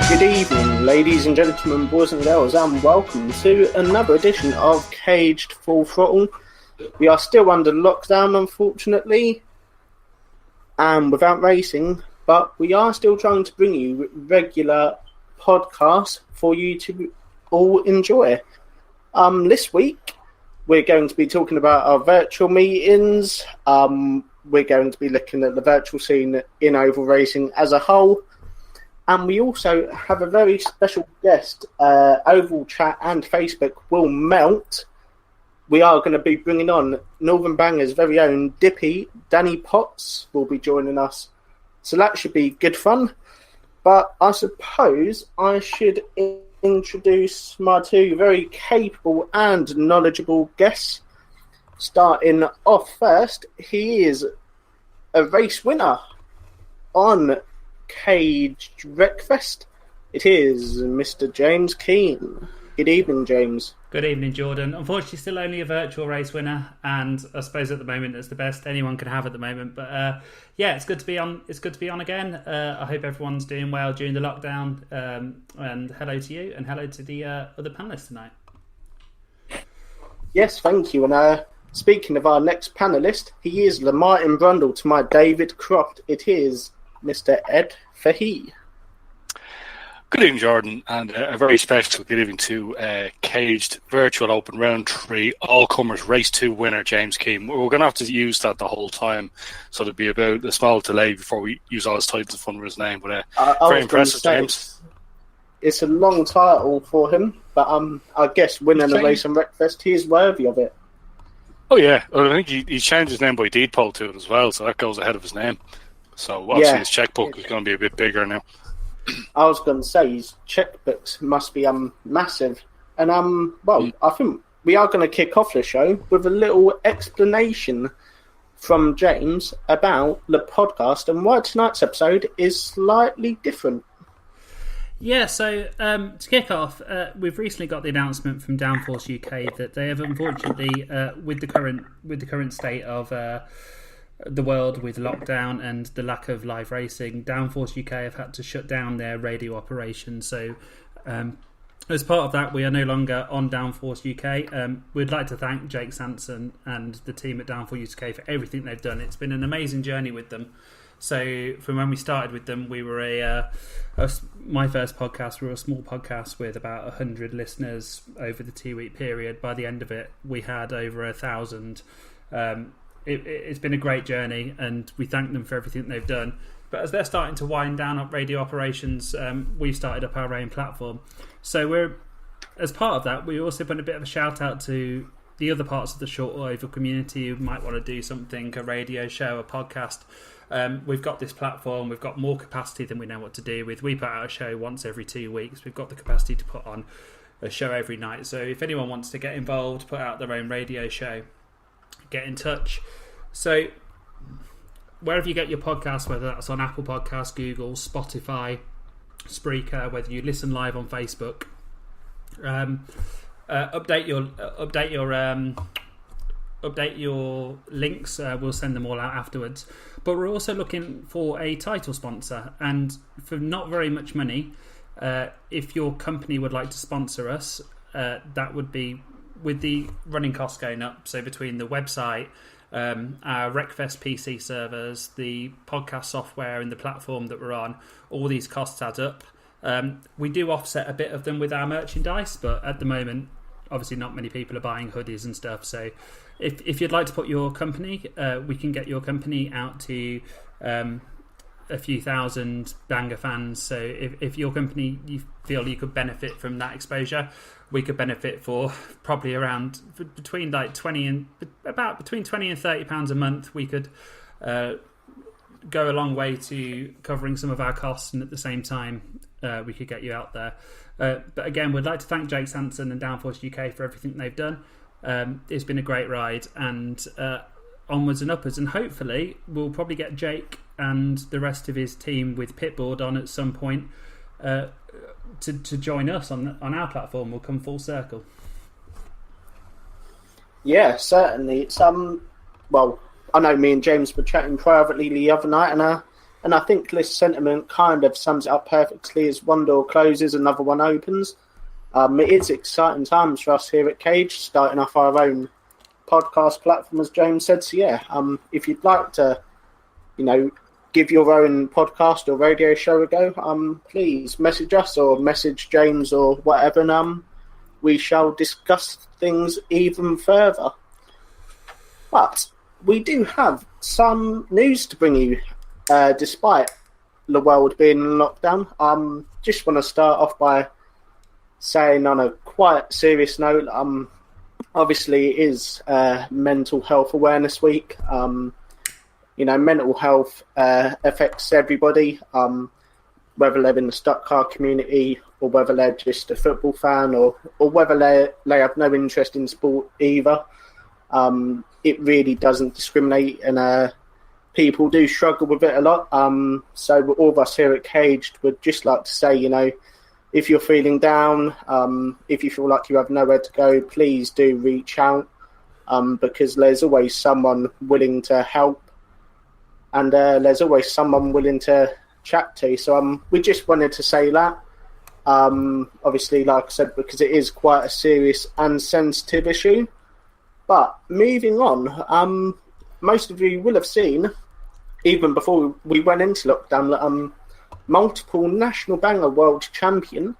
Good evening, ladies and gentlemen, boys and girls, and welcome to another edition of Caged Full Throttle. We are still under lockdown, unfortunately, and without racing, but we are still trying to bring you regular podcasts for you to all enjoy. This week, we're going to be talking about our virtual meetings. We're going to be looking at the virtual scene in oval racing as a whole. And we also have a very special guest. Oval Chat and Facebook will melt. We are going to be bringing on Northern Banger's very own Dippy. Danny Potts will be joining us. So that should be good fun. But I suppose I should introduce my two very capable and knowledgeable guests. Starting off first, he is a race winner on Caged Wreckfest. It is Mr. James Keane. Good evening, James. Good evening, Jordan. Unfortunately, still only a virtual race winner, and I suppose at the moment it's the best anyone can have at the moment. But yeah, it's good to be on. It's good to be on again. I hope everyone's doing well during the lockdown. And hello to you, and hello to the other panelists tonight. Yes, thank you. And speaking of our next panelist, he is the Martin Brundle to my David Croft. It is Mr. Ed Fahey. Good evening, Jordan, and a very special good evening to Caged Virtual Open Round 3 All-Comers Race 2 winner, James Keane. We're going to have to use that the whole time, so there'll be about a small delay before we use all his titles in front of his name. But very impressive, James. It's a long title for him, but I guess winning a race on Wreckfest, he is worthy of it. Oh, yeah. Well, I think he changed his name by deed poll to it as well, so that goes ahead of his name. So obviously his checkbook is going to be a bit bigger now. I was going to say his checkbooks must be massive. And I think we are going to kick off the show with a little explanation from James about the podcast and why tonight's episode is slightly different. Yeah, so to kick off, we've recently got the announcement from Downforce UK that they have unfortunately, with the current state of the world with lockdown and the lack of live racing, Downforce UK have had to shut down their radio operations. So as part of that, we are no longer on Downforce UK. We'd like to thank Jake Sanson and the team at Downforce UK for everything they've done. It's been an amazing journey with them. So from when we started with them, we were my first podcast, we were a small podcast with about 100 listeners over the 2-week period. By the end of it, we had over 1,000. It's been a great journey, and we thank them for everything they've done. But as they're starting to wind down up radio operations, we've started up our own platform. So as part of that, we also put a bit of a shout out to the other parts of the short oval community who might want to do something, a radio show, a podcast. We've got this platform, we've got more capacity than we know what to do with. We put out a show once every 2 weeks. We've got the capacity to put on a show every night. So if anyone wants to get involved, put out their own radio show, get in touch. So wherever you get your podcast, whether that's on Apple Podcasts, Google, Spotify, Spreaker, whether you listen live on Facebook, update your links. We'll send them all out afterwards. But we're also looking for a title sponsor, and for not very much money, if your company would like to sponsor us, that would be with the running costs going up. So between the website, our Wreckfest PC servers, the podcast software and the platform that we're on, all these costs add up. We do offset a bit of them with our merchandise, but at the moment, obviously not many people are buying hoodies and stuff. So if you'd like to put your company, we can get your company out to a few thousand Banger fans. So if your company, you feel you could benefit from that exposure, we could benefit for probably around between like between £20 and £30 a month. We could go a long way to covering some of our costs, and at the same time we could get you out there. But again, we'd like to thank Jake Sanson and Downforce UK for everything they've done. It's been a great ride, and onwards and upwards, and hopefully we'll probably get Jake and the rest of his team with Pitboard on at some point to join us on our platform. We'll come full circle. Yeah, certainly. It's well, I know me and James were chatting privately the other night, and And I think this sentiment kind of sums it up perfectly. As one door closes, another one opens. It is exciting times for us here at Cage, starting off our own podcast platform, as James said. So yeah, if you'd like to, give your own podcast or radio show a go, please message us or message James or whatever, and we shall discuss things even further. But we do have some news to bring you, despite the world being in lockdown. Just want to start off by saying on a quite serious note, obviously it is Mental Health Awareness Week. Mental health affects everybody, whether they're in the stock car community or whether they're just a football fan or whether they have no interest in sport either. It really doesn't discriminate, and people do struggle with it a lot. So all of us here at Caged would just like to say, if you're feeling down, if you feel like you have nowhere to go, please do reach out, because there's always someone willing to help, and there's always someone willing to chat to. So we just wanted to say that. Obviously, like I said, because it is quite a serious and sensitive issue. But moving on, most of you will have seen, even before we went into lockdown, that multiple national banger world champion,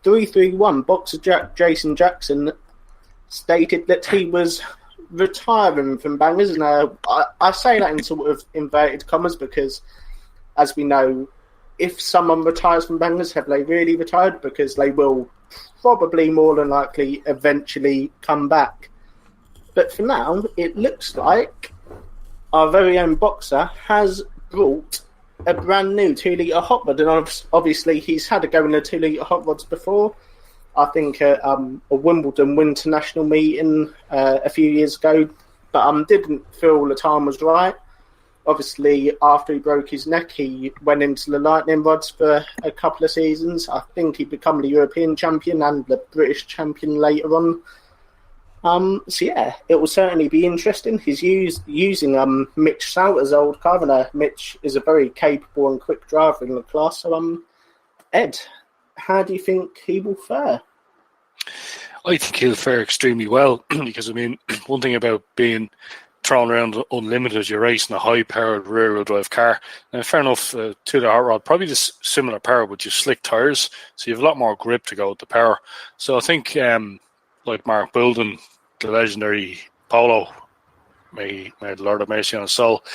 331 boxer Jason Jackson, stated that he was retiring from bangers. And I say that in sort of inverted commas because, as we know, if someone retires from bangers, have they really retired? Because they will probably more than likely eventually come back. But for now, it looks like our very own boxer has brought a brand new 2-litre hot rod. And obviously, he's had a go in the 2-litre hot rods before. I think at a Wimbledon Winter National meeting a few years ago. But didn't feel the time was right. Obviously, after he broke his neck, he went into the lightning rods for a couple of seasons. I think he became the European champion and the British champion later on. So yeah, it will certainly be interesting. He's using Mitch Sauter's old car, and Mitch is a very capable and quick driver in the class. So Ed, how do you think he will fare? I think he'll fare extremely well because, one thing about being thrown around unlimited, you're racing a high-powered rear-wheel drive car. Now, fair enough, to the hot rod, probably the similar power, but you slick tyres, so you have a lot more grip to go with the power. So I think, like Mark Bilden, the legendary Polo, may the Lord have mercy on his soul,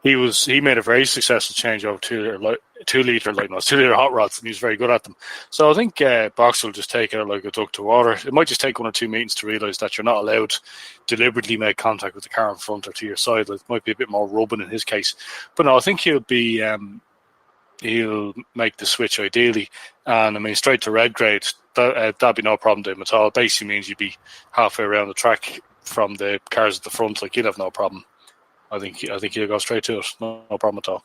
he made a very successful change over 2-litre hot rods, and he's very good at them. So I think Box will just take it like a duck to water. It might just take 1 or 2 meetings to realise that you're not allowed to deliberately make contact with the car in front or to your side. It might be a bit more rubbing in his case. But no, I think he'll make the switch ideally. And straight to red grade, that'd be no problem to him at all. It basically means you'd be halfway around the track from the cars at the front. Like, you'd have no problem. I think he'll go straight to it. No problem at all.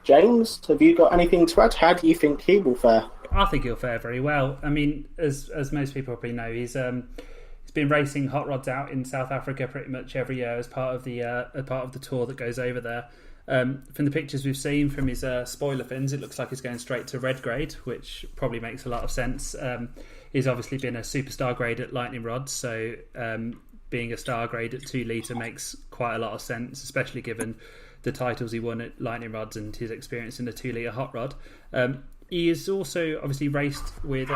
James, have you got anything to add? How do you think he will fare? I think he'll fare very well. As most people probably know, he's been racing hot rods out in South Africa pretty much every year as part of the tour that goes over there. From the pictures we've seen from his spoiler fins, it looks like he's going straight to red grade, which probably makes a lot of sense. He's obviously been a superstar grade at lightning rods, so being a star grade at 2-litre makes quite a lot of sense, especially given the titles he won at lightning rods and his experience in the 2-litre hot rod. He has also obviously raced with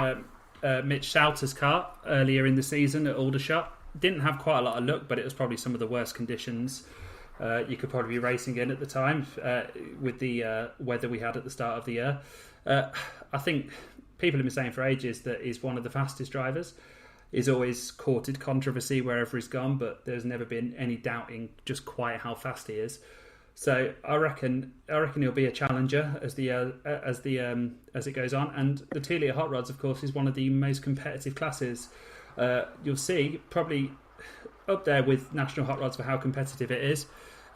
Mitch Sauter's car earlier in the season at Aldershot. Didn't have quite a lot of luck, but it was probably some of the worst conditions you could probably be racing in at the time with the weather we had at the start of the year. I think people have been saying for ages that he's one of the fastest drivers. He's always courted controversy wherever he's gone, but there's never been any doubting just quite how fast he is. So I reckon he'll be a challenger as it goes on. And the 2-litre hot rods, of course, is one of the most competitive classes. You'll see probably up there with national hot rods for how competitive it is.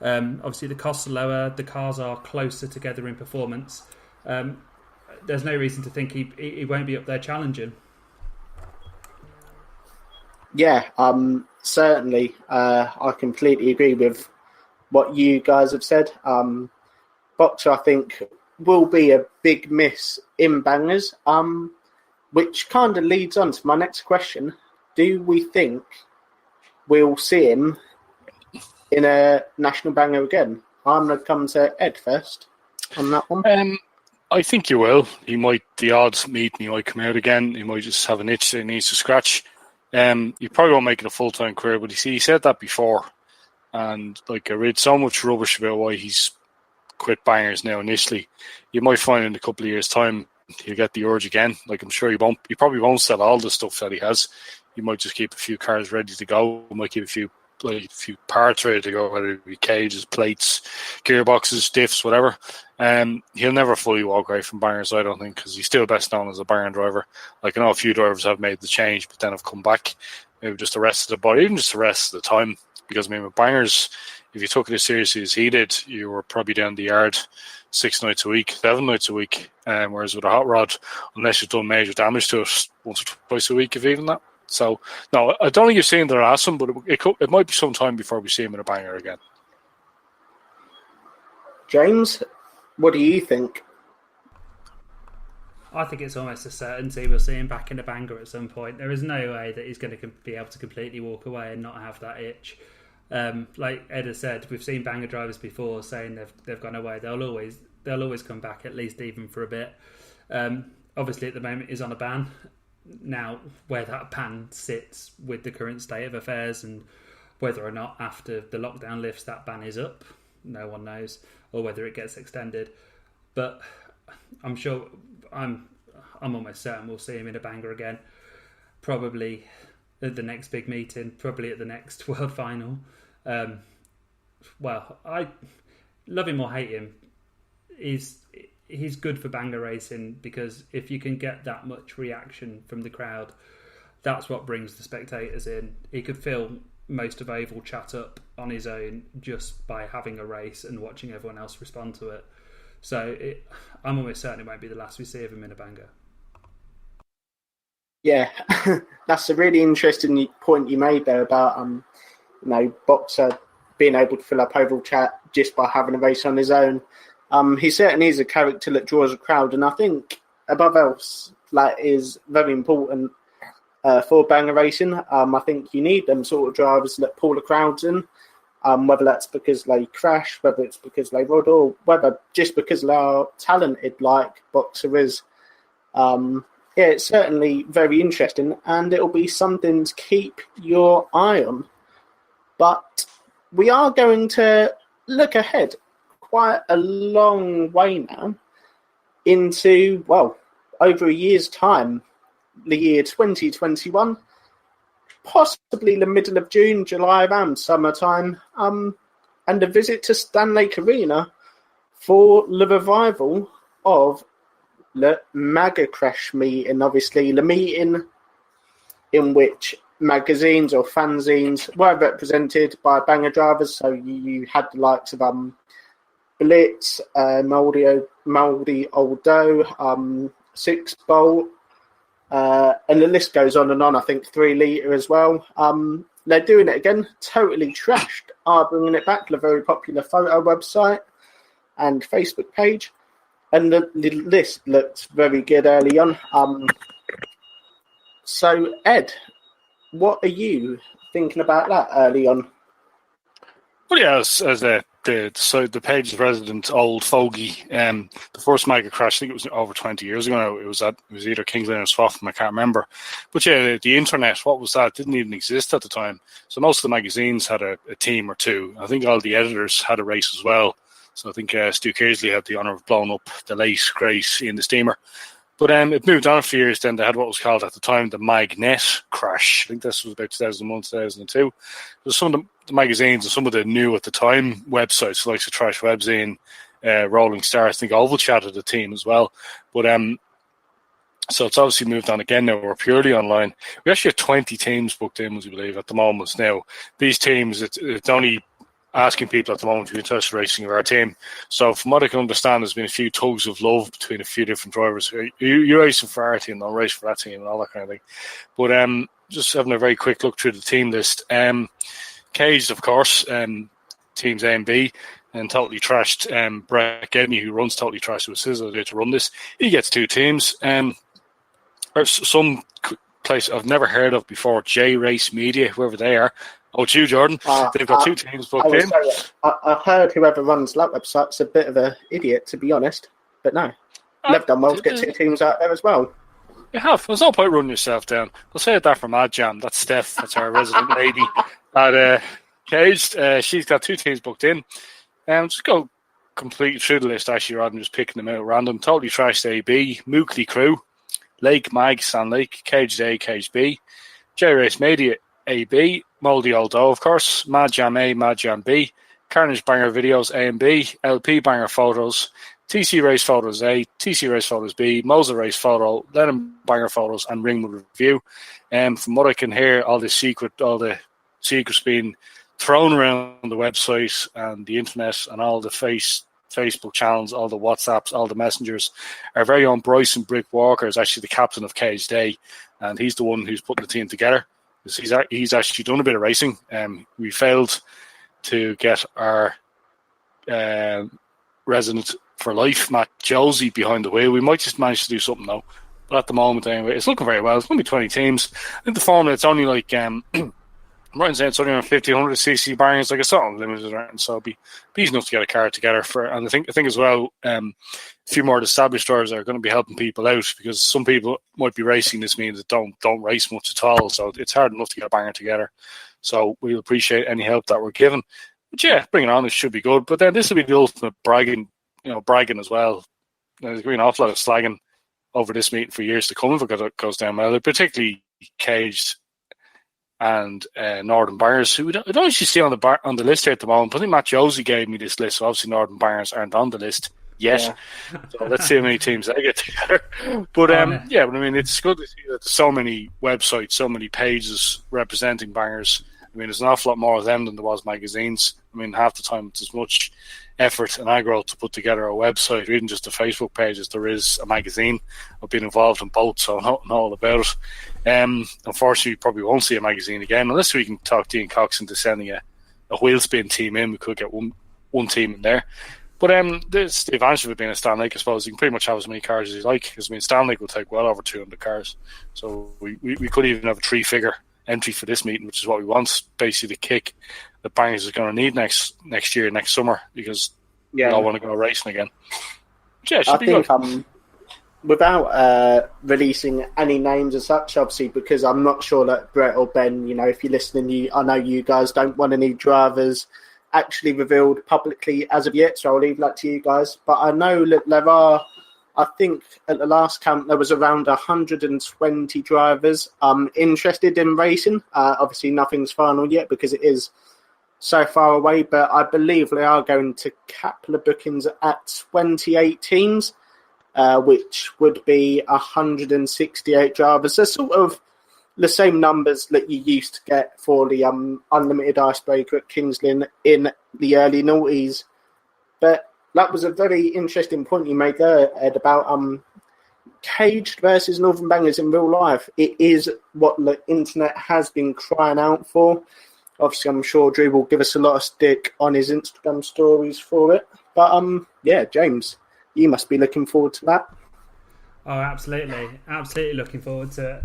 Obviously, the costs are lower, the cars are closer together in performance. There's no reason to think he won't be up there challenging. Yeah, certainly. I completely agree with what you guys have said. Boxer, I think, will be a big miss in bangers, which kind of leads on to my next question. Do we think we'll see him in a national banger again? I'm going to come to Ed first on that one. I think you will. The odds meet, he might come out again. He might just have an itch that he needs to scratch. He probably won't make it a full-time career, but he said that before. And I read so much rubbish about why he's quit bangers now initially. You might find in a couple of years' time he'll get the urge again. I'm sure he probably won't sell all the stuff that he has. He might just keep a few cars ready to go. He might keep a few parts ready to go, whether it be cages, plates, gearboxes, diffs, whatever. He'll never fully walk away from bangers, I don't think, because he's still best known as a banger driver. I know a few drivers have made the change, but then have come back, maybe just the rest of the body, even just the rest of the time. Because with bangers, if you took it as seriously as he did, you were probably down the yard 6 nights a week, 7 nights a week. Whereas with a hot rod, unless you've done major damage to it, once or twice a week, if even that. So, no, I don't think you've seen the last one, but it might be some time before we see him in a banger again. James, what do you think? I think it's almost a certainty we'll see him back in a banger at some point. There is no way that he's going to be able to completely walk away and not have that itch. Like Ed has said, we've seen banger drivers before saying they've gone away. They'll always come back, at least even for a bit. Obviously, at the moment, he's on a ban. Now, where that ban sits with the current state of affairs and whether or not after the lockdown lifts that ban is up, no one knows, or whether it gets extended. But I'm sure, I'm almost certain we'll see him in a banger again. Probably at the next big meeting, probably at the next World Final. Well, I love him or hate him. He's good for banger racing because if you can get that much reaction from the crowd, that's what brings the spectators in. He could fill most of Oval chat up on his own just by having a race and watching everyone else respond to it. So I'm almost certain it won't be the last we see of him in a banger. Yeah, that's a really interesting point you made there about Boxer being able to fill up Oval chat just by having a race on his own. He certainly is a character that draws a crowd, and I think above else that is very important for banger racing. I think you need them sort of drivers that pull the crowds in, whether that's because they crash, whether it's because they rod, or whether just because they are talented like Boxer is. Yeah, it's certainly very interesting, and it'll be something to keep your eye on. But we are going to look ahead quite a long way now into, well, over a year's time, the year 2021, possibly the middle of June, July, around summertime, and a visit to Stanley Arena for the revival of the Maga Crash meeting, obviously the meeting in which magazines or fanzines were represented by banger drivers. So you had the likes of Blitz, Mouldy Old Doe, Six Bolt, and the list goes on and on. I think 3 Litre as well. They're doing it again, totally trashed, are bringing it back to the very popular photo website and Facebook page. And the list looked very good early on. So, Ed, what are you thinking about that early on? Well, yeah, as the page's resident old fogey, the first mega crash, I think it was over 20 years ago now. It was either Kings Lynn or Swaffham, I can't remember. But yeah, the internet, what was that? Didn't even exist at the time. So most of the magazines had a team or two. I think all the editors had a race as well. So I think Stu Kearsley had the honour of blowing up the late great Ian the Steamer. But it moved on a few years. Then they had what was called at the time the Magnet crash. I think this was about 2001, 2002. There's some of the magazines and some of the new at the time websites, like the Trash Webzine, Rolling Stars. I think Oval Chat had a team as well. But so it's obviously moved on again now. We're purely online. We actually have 20 teams booked in, would you believe, at the moment now. These teams, it's only asking people at the moment if you're interested in racing of our team. So from what I can understand, there's been a few tugs of love between a few different drivers. You're racing for our team, I'll race for that team and all that kind of thing. But just having a very quick look through the team list. Caged, of course, teams A and B. and totally trashed Brett Gedney, who runs Totally Trashed, who was his idea to run this. He gets 2 teams. There's some place I've never heard of before, J Race Media, whoever they are. Oh, it's you, Jordan. They've got 2 teams booked in. I heard whoever runs that website's a bit of an idiot, to be honest. But no, they've done well to get 2 teams out there as well. You have. There's no point running yourself down. I'll say that for Mad Jam. That's Steph. That's our resident lady at Caged. She's got 2 teams booked in. Just go completely through the list, actually, rather than just picking them out random. Totally Trashed AB, Mookley Crew, Lake Mag, Sand Lake, Caged A, Caged B, J Race Media AB, Mouldy Old Doe, of course, Mad Jam A, Mad Jam B, Carnage Banger Videos A and B, LP Banger Photos, TC Race Photos A, TC Race Photos B, Moser Race Photo, Lennon Banger Photos, and Ringwood Review. From what I can hear, all the secrets being thrown around the website and the internet and all the Facebook channels, all the WhatsApps, all the messengers. Our very own Bryson Brick Walker is actually the captain of Caged Day, and he's the one who's putting the team together. He's actually done a bit of racing. We failed to get our resident for life, Matt Josie, behind the wheel. We might just manage to do something though. But at the moment, anyway, it's looking very well. It's going to be 20 teams. I think the formula, it's only like, I'm right in saying it's only around 1,500cc bangers, like it's not unlimited, right? So it'll be easy enough to get a car together for. And I think as well, a few more established drivers are going to be helping people out, because some people might be racing this means that don't race much at all. So it's hard enough to get a banger together. So we'll appreciate any help that we're given. But yeah, bring it on. It should be good. But then this will be the ultimate bragging as well. There's going to be an awful lot of slagging over this meeting for years to come if it goes down well. Particularly Caged and Northern Bangers, who I don't actually see on the list here at the moment. But I think Matt Josie gave me this list, so obviously Northern Bangers aren't on the list yet. Yeah. So let's see how many teams they get together. But but I mean, it's good to see that there's so many websites, so many pages representing bangers. I mean, there's an awful lot more of them than there was magazines. I mean, half the time it's as much effort and aggro to put together a website, or even just a Facebook page, as there is a magazine. I've been involved in both, so I know all about it. Unfortunately, we probably won't see a magazine again unless we can talk Dean Cox into sending a wheel spin team in. We could get one team in there. But there's the advantage of it being a Stan Lake, I suppose. You can pretty much have as many cars as you like, because I mean, Stan Lake will take well over 200 cars. So we could even have a 3-figure entry for this meeting, which is what we want, basically the kick that Bangers is going to need next year, next summer, because we all want to go racing again. But yeah, it should be good. Without releasing any names as such, obviously, because I'm not sure that Brett or Ben, if you're listening, I know you guys don't want any drivers actually revealed publicly as of yet, so I'll leave that to you guys. But I know that there are, I think at the last count, there was around 120 drivers interested in racing. Obviously, nothing's final yet because it is so far away, but I believe they are going to cap the bookings at 28 teams, which would be 168 drivers. So sort of the same numbers that you used to get for the Unlimited Icebreaker at Kings Lynn in the early noughties. But that was a very interesting point you made there, Ed, about Caged versus Northern Bangers in real life. It is what the internet has been crying out for. Obviously, I'm sure Drew will give us a lot of stick on his Instagram stories for it. But, James, you must be looking forward to that. Oh, absolutely. Absolutely looking forward to it.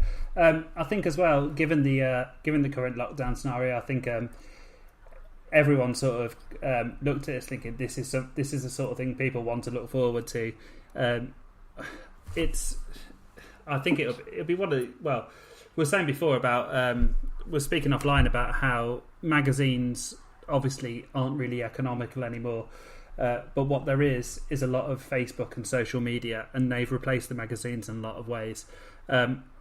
I think as well, given the current lockdown scenario, I think everyone sort of looked at this thinking this is the sort of thing people want to look forward to. I think it'll be one of we were saying before about we're speaking offline about how magazines obviously aren't really economical anymore. But what there is a lot of Facebook and social media, and they've replaced the magazines in a lot of ways.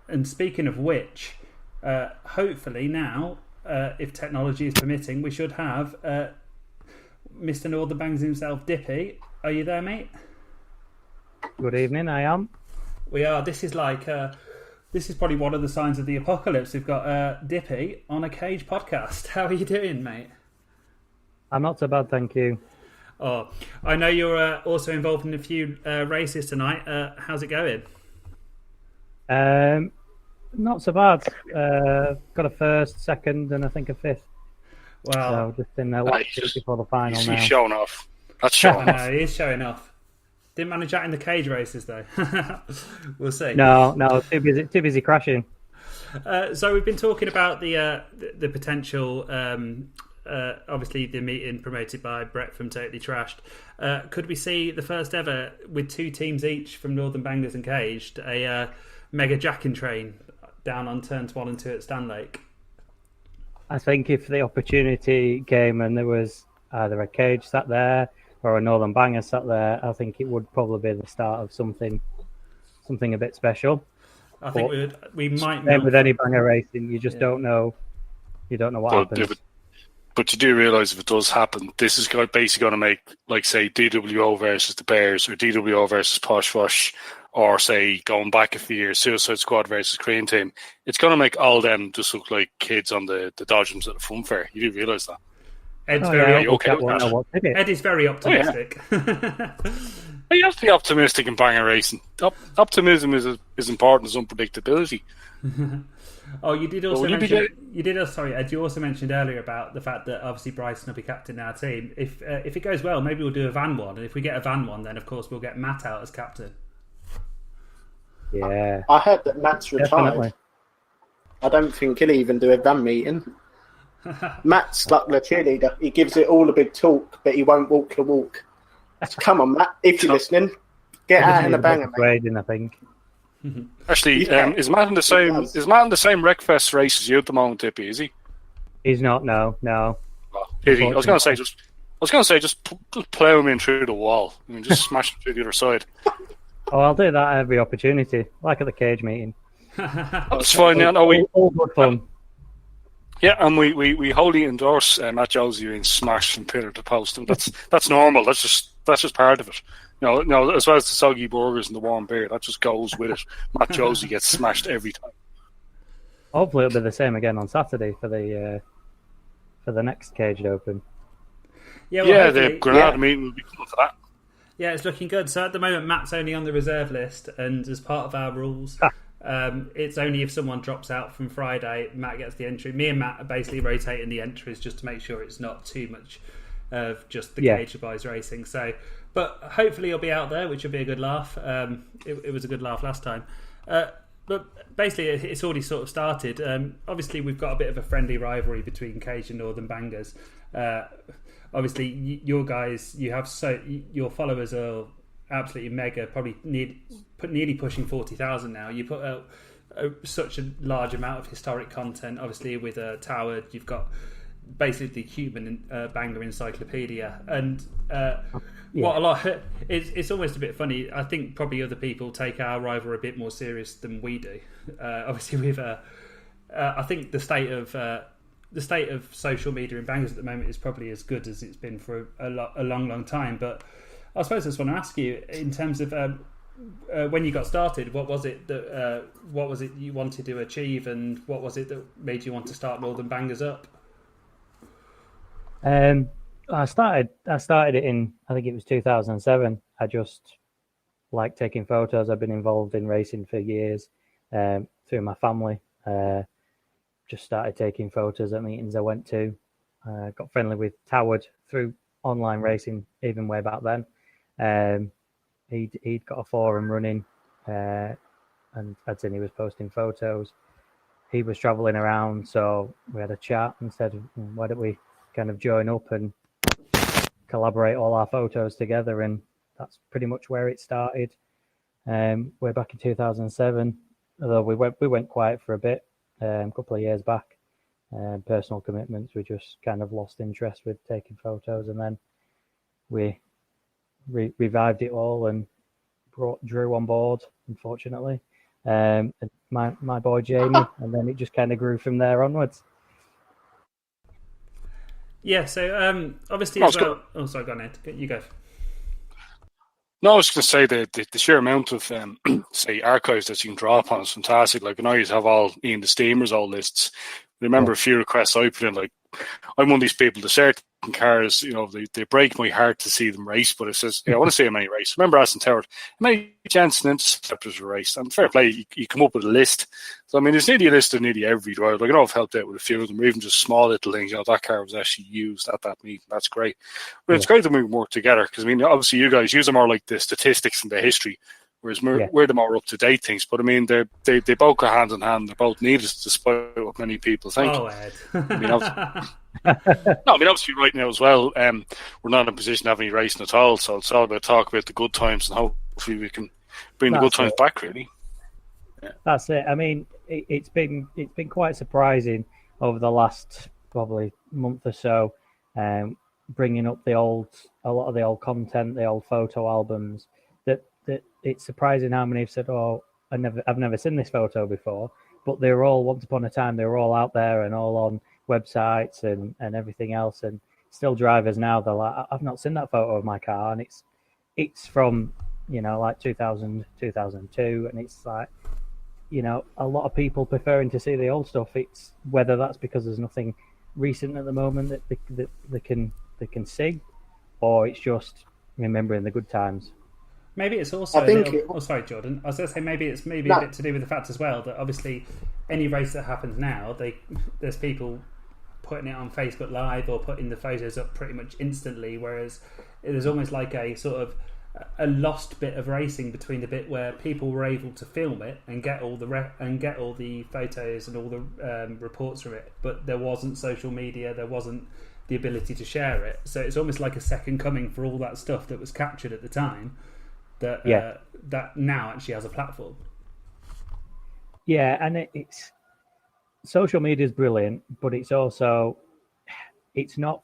And speaking of which, hopefully now, if technology is permitting, we should have Mr. Northern Bangs himself, Dippy. Are you there, mate? Good evening, I am. We are. This is probably one of the signs of the apocalypse. We've got Dippy on a Cage podcast. How are you doing, mate? I'm not so bad, thank you. Oh, I know you're also involved in a few races tonight. How's it going? Not so bad. Got a first, second, and I think a fifth. Wow. So just in the last two before the final now. He's showing off. That's showing I off. know, he is showing off. Didn't manage that in the cage races, though. We'll see. No, too busy crashing. So we've been talking about the potential. Obviously, the meeting promoted by Brett from Totally Trashed. Could we see the first ever, with 2 teams each from Northern Bangers and Caged, a mega jacking train down on turns 1 and 2 at Stanlake? I think if the opportunity came and there was either a cage sat there or a Northern Banger sat there, I think it would probably be the start of something a bit special. I think we might. Same with any banger racing, you just don't know. You don't know what happens. But you do realise if it does happen, this is basically going to make, like, say, DWO versus the Bears, or DWO versus Posh Fush, or, say, going back a few years, Suicide Squad versus Cream Team. It's going to make all them just look like kids on the Dodgems at a fun fair. You do realise that? Ed's Ed is very optimistic. You have to be optimistic in banger racing. Optimism is important as unpredictability. Oh, you did also mention. Sorry, Ed. You also mentioned earlier about the fact that obviously Bryson will be captain our team. If it goes well, maybe we'll do a van one, and if we get a van one, then of course we'll get Matt out as captain. Yeah, I heard that Matt's retired. definitely. I don't think he'll even do a van meeting. Matt's like the cheerleader. He gives it all a big talk, but he won't walk the walk. So come on, Matt, if you're listening, get out in a banger, mate. Grading, I think. Actually, is Matt in the same? Is Matt in the same Wreckfest race as you at the moment, Dippy? Is he? He's not. No. Oh, is he? I was going to say just plow him in through the wall. I mean, just smash him through the other side. Oh, I'll do that every opportunity, like at the cage meeting. That's fine. Yeah, no, all good fun. Yeah, and we wholly endorse Matt Josie being smashed from pillar to post. And that's normal. That's just part of it. No, as well as the soggy burgers and the warm beer, that just goes with it. Matt Josie gets smashed every time. Hopefully, it'll be the same again on Saturday for the next caged open. Yeah, the Granada meeting will be coming for that. Yeah, it's looking good. So at the moment, Matt's only on the reserve list, and as part of our rules, it's only if someone drops out from Friday, Matt gets the entry. Me and Matt are basically rotating the entries just to make sure it's not too much of just the cage boys racing. So, but hopefully he'll be out there, which will be a good laugh. It was a good laugh last time. But basically, it's already sort of started. Obviously, we've got a bit of a friendly rivalry between Cage and Northern Bangers. Obviously, your guys, your followers are absolutely mega. Probably nearly pushing 40,000 now. You put out such a large amount of historic content. Obviously, with Tower, you've got basically the human banger encyclopedia, and what a lot. It's almost a bit funny. I think probably other people take our rivalry a bit more serious than we do. Obviously, with I think the state of social media in bangers at the moment is probably as good as it's been for a long time. But I suppose I just want to ask you, in terms of when you got started, what was it you wanted to achieve, and what was it that made you want to start Northern Bangers up? I started it in, I think it was 2007. I just like taking photos. I've been involved in racing for years through my family. Just started taking photos at meetings I went to. Got friendly with Toward through online racing even way back then. He'd got a forum running, and I'd seen he was posting photos. He was travelling around, so we had a chat and said, why don't we kind of join up and collaborate all our photos together, and that's pretty much where it started. Way back in 2007, although we went quiet for a bit, a couple of years back. Personal commitments, we just kind of lost interest with taking photos, and then we revived it all and brought Drew on board, unfortunately, and my boy Jamie, and then it just kind of grew from there onwards. Yeah, so obviously as well. Oh, sorry, go on, Ed. You go. No, I was going to say the sheer amount of say archives that you can draw upon is fantastic. Like, I know you have all Ian the Steamers all lists. I remember a few requests I put in, like I'm one of these people. The certain cars, they break my heart to see them race. But it says, I want to see how many race. Remember Aston Tower, how many Jensen Interceptors were raced? And fair play, you come up with a list. So I mean, there's nearly a list of nearly every driver. Like, I know I've helped out with a few of them, or even just small little things. That car was actually used at that meeting. That's great. But it's great that we work together because I mean, obviously, you guys use them more like the statistics and the history. Whereas we're the more up-to-date things. But, I mean, they both go hand in hand. They're both needed, despite what many people think. Oh, Ed. Obviously right now as well, we're not in a position to have any racing at all. So it's all about talk about the good times and hopefully we can bring the good times back, really. Yeah. That's it. I mean, it's been quite surprising over the last probably month or so, bringing up a lot of the old content, the old photo albums, that it's surprising how many have said, "Oh, I've never seen this photo before," but they were all once upon a time they were all out there and all on websites and everything else, and still drivers now they're like, "I've not seen that photo of my car," and it's from like 2000, 2002, and it's like a lot of people preferring to see the old stuff. It's whether that's because there's nothing recent at the moment that they can see, or it's just remembering the good times. Maybe it's also sorry, Jordan. I was going to say maybe it's a bit to do with the fact as well that obviously any race that happens now, there's people putting it on Facebook Live or putting the photos up pretty much instantly, whereas there's almost like a sort of a lost bit of racing between the bit where people were able to film it and get all the photos and all the reports from it, but there wasn't social media, there wasn't the ability to share it. So it's almost like a second coming for all that stuff that was captured at the time. That now actually has a platform. Yeah, and it's social media is brilliant, but it's not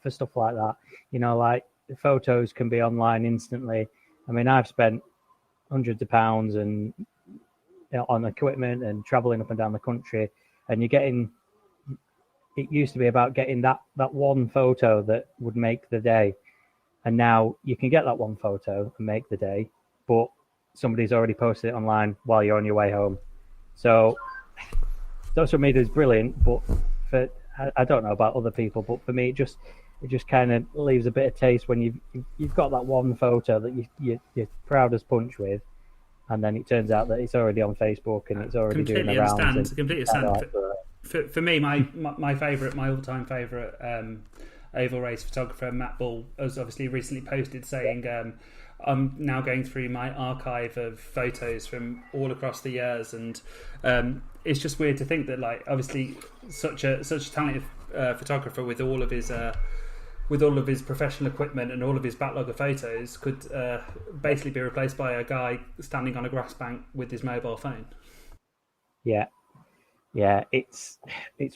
for stuff like that. Like the photos can be online instantly. I mean, I've spent hundreds of pounds and on equipment and traveling up and down the country, and you're getting. It used to be about getting that one photo that would make the day, and now you can get that one photo and make the day, but somebody's already posted it online while you're on your way home. So social media is brilliant, but I don't know about other people, but for me, it just kind of leaves a bit of taste when you've got that one photo that you're proud as punch with, and then it turns out that it's already on Facebook and it's already doing the rounds. Completely understand. For me, my all-time favourite oval race photographer, Matt Ball, has obviously recently posted saying, I'm now going through my archive of photos from all across the years, and it's just weird to think that, like, obviously such a talented photographer with all of his professional equipment and all of his backlog of photos could basically be replaced by a guy standing on a grass bank with his mobile phone. Yeah, it's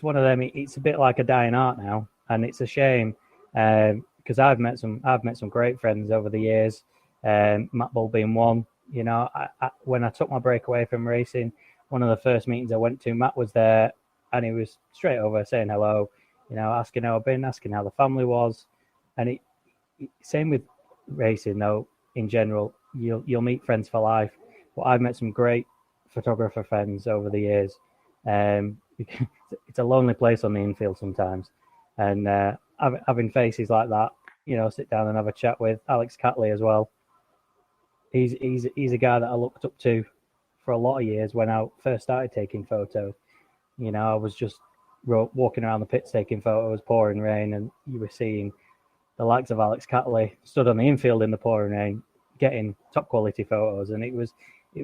one of them. It's a bit like a dying art now, and it's a shame because I've met some great friends over the years. Matt Bull being one. When I took my break away from racing, one of the first meetings I went to, Matt was there, and he was straight over saying hello. Asking how I've been, asking how the family was, and same with racing though. In general, you'll meet friends for life. But I've met some great photographer friends over the years. It's a lonely place on the infield sometimes, and having faces like that, sit down and have a chat with Alex Catley as well. He's a guy that I looked up to for a lot of years when I first started taking photos. I was just walking around the pits taking photos, pouring rain, and you were seeing the likes of Alex Catley stood on the infield in the pouring rain, getting top quality photos, and it was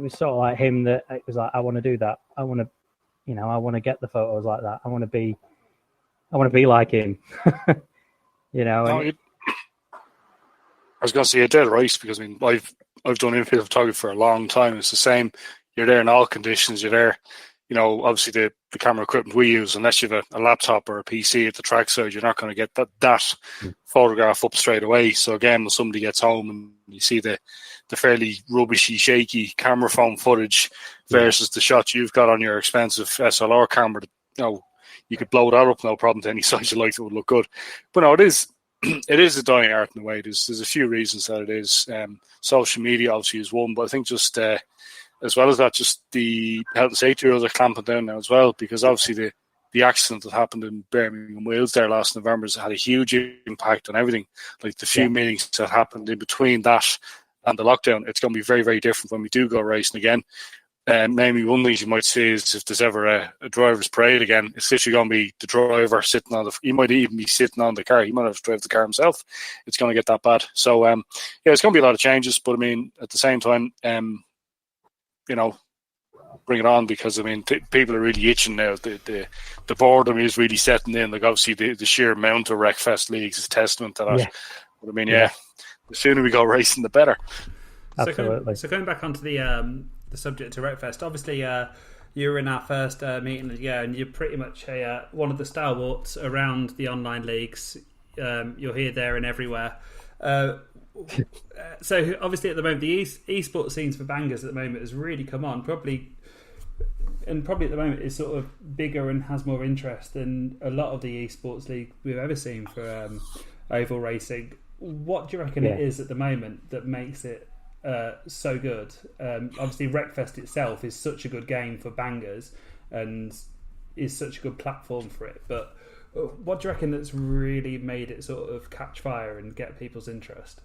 sort of like him that it was like, I want to do that. I want to get the photos like that. I want to be like him. I was going to say you're dead right, because I've done infield photography for a long time. It's the same. You're there in all conditions. You're there. Obviously the camera equipment we use, unless you have a laptop or a PC at the trackside, you're not going to get that photograph up straight away. So again, when somebody gets home and you see the fairly rubbishy, shaky camera phone footage versus the shot you've got on your expensive SLR camera, you could blow that up no problem to any size you like. It would look good. But no, it is a dying art in a way. There's a few reasons that it is. Social media obviously is one, but I think just as well as that, just the health and safety rules are clamping down now as well, because obviously the accident that happened in Birmingham, Wales there last November has had a huge impact on everything. Like the few meetings that happened in between that and the lockdown, it's going to be very, very different when we do go racing again. Maybe one thing you might see is if there's ever a driver's parade again, it's literally going to be the driver sitting on he might even be sitting on the car. He might have to drive the car himself. It's going to get that bad. So, it's going to be a lot of changes. But, I mean, at the same time, bring it on, because, I mean, people are really itching now. The boredom is really setting in. Like, obviously, the sheer amount of Wreckfest leagues is testament to that. Yeah. But, I mean, the sooner we go racing, the better. Absolutely. So going back onto the subject to Wreckfest, obviously you were in our first meeting, and you're pretty much one of the stalwarts around the online leagues. You're here, there, and everywhere. So obviously at the moment, the esports scenes for bangers at the moment has really come on. Probably at the moment is sort of bigger and has more interest than a lot of the esports league we've ever seen for oval racing. What do you reckon it is at the moment that makes it so good? Obviously Wreckfest itself is such a good game for bangers and is such a good platform for it, but what do you reckon that's really made it sort of catch fire and get people's interest?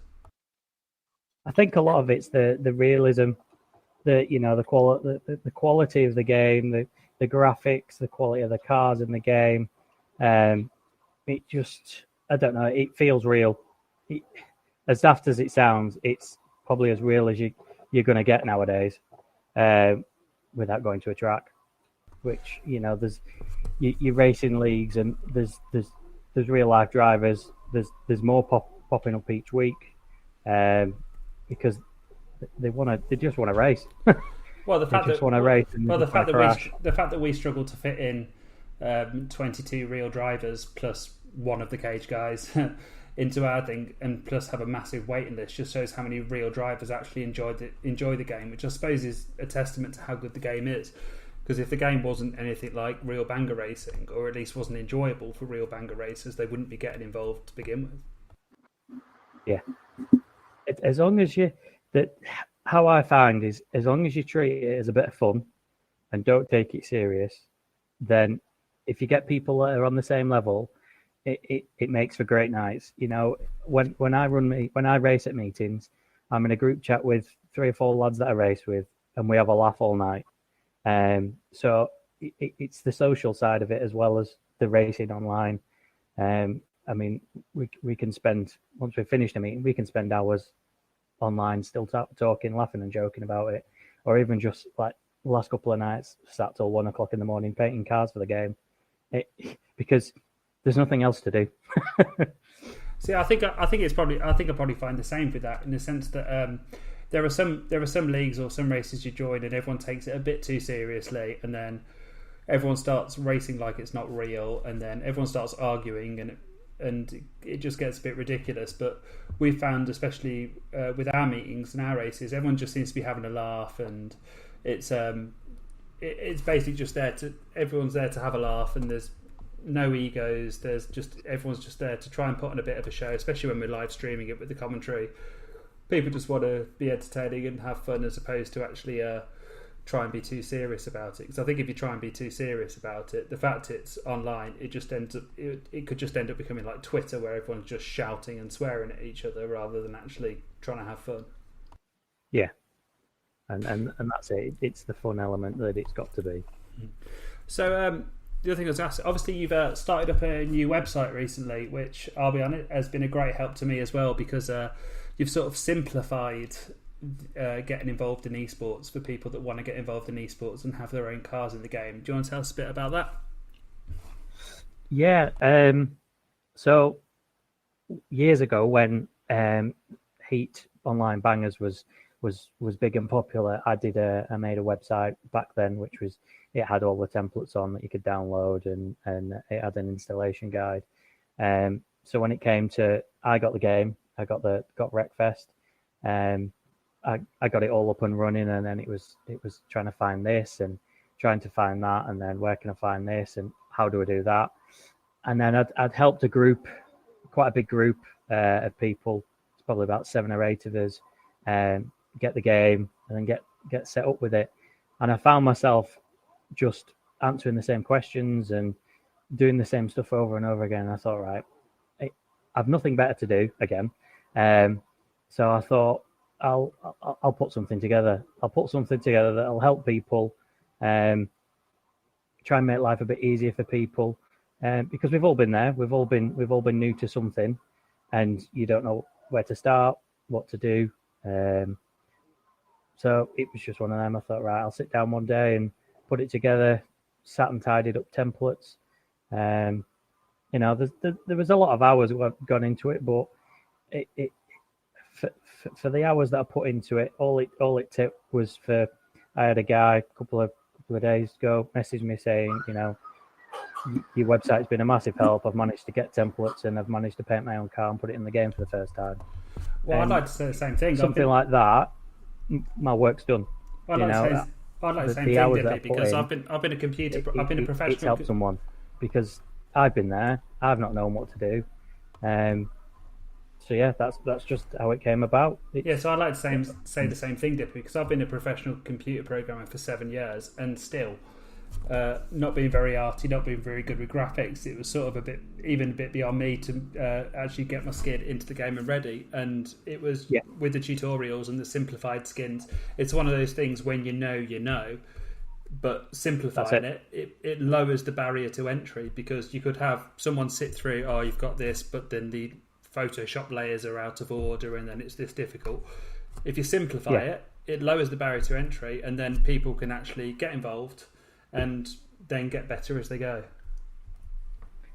I think a lot of it's the realism, the quality of the game, the graphics, the quality of the cars in the game. It just, I don't know, it feels real. As daft as it sounds, it's probably as real as you're going to get nowadays, without going to a track. Which, there's your racing leagues, and there's real life drivers. There's more popping up each week, because they just want to race. Well, the fact that we struggle to fit in 22 real drivers plus one of the cage guys into our thing, and plus have a massive waiting list, just shows how many real drivers actually enjoy the game, which I suppose is a testament to how good the game is. Because if the game wasn't anything like real banger racing, or at least wasn't enjoyable for real banger racers, they wouldn't be getting involved to begin with. Yeah, as long as how I find is, as long as you treat it as a bit of fun and don't take it serious, then if you get people that are on the same level, it makes for great nights. When I race at meetings, I'm in a group chat with 3 or 4 lads that I race with, and we have a laugh all night. So it's the social side of it as well as the racing online. I mean, we can spend, once we've finished a meeting, we can spend hours online still talking, laughing and joking about it, or even just like the last couple of nights sat till 1 o'clock in the morning painting cars for the game, because there's nothing else to do. See, I think I probably find the same with that, in the sense that there are some leagues or some races you join and everyone takes it a bit too seriously, and then everyone starts racing like it's not real, and then everyone starts arguing, and it just gets a bit ridiculous. But we've found, especially with our meetings and our races, everyone just seems to be having a laugh, and it's basically just everyone's there to have a laugh, and there's no egos. Everyone's just there to try and put on a bit of a show, especially when we're live streaming it with the commentary. People just want to be entertaining and have fun, as opposed to actually try and be too serious about it. Because I think if you try and be too serious about it, the fact it's online, it could just end up becoming like Twitter, where everyone's just shouting and swearing at each other rather than actually trying to have fun. Yeah, and that's it. It's the fun element that it's got to be. So the other thing I was asking, obviously you've started up a new website recently, which, I'll be honest, has been a great help to me as well, because you've sort of simplified getting involved in esports for people that want to get involved in esports and have their own cars in the game. Do you want to tell us a bit about that? Yeah. So years ago, when Heat Online Bangers was big and popular, I made a website back then, which was, it had all the templates on that you could download, and it had an installation guide. So when it came to, I got the game, I got Wreckfest, I got it all up and running, and then it was trying to find this and trying to find that, and then where can I find this and how do I do that? And then I'd helped a group, quite a big group of people, it's probably about 7 or 8 of us, get the game and then get set up with it. And I found myself just answering the same questions and doing the same stuff over and over again. I thought, right, I've nothing better to do again. So I thought I'll put something together. I'll put something together that'll help people, try and make life a bit easier for people, because we've all been there. We've all been new to something, and you don't know where to start, what to do. So it was just one of them. I thought, right, I'll sit down one day and put it together. Sat and tidied up templates. There was a lot of hours gone into it, but for the hours that I put into it, all it took was for, I had a guy a couple of days ago message me saying, your website's been a massive help. I've managed to get templates and I've managed to paint my own car and put it in the game for the first time. Well, I'd like to say the same thing. Something like that, my work's done. I'd like to say the same thing, Dippy, because I've been a professional. It's helped someone because I've been there. I've not known what to do. So yeah, that's just how it came about. So I'd like to say the same thing, Dippy, because I've been a professional computer programmer for 7 years, and still not being very arty, not being very good with graphics. It was sort of a bit beyond me to actually get my skin into the game and ready. And it was with the tutorials and the simplified skins. It's one of those things when you know, but simplifying it lowers the barrier to entry, because you could have someone sit through, oh, you've got this, but then the Photoshop layers are out of order, and then it's this difficult. If you simplify it lowers the barrier to entry, and then people can actually get involved and then get better as they go.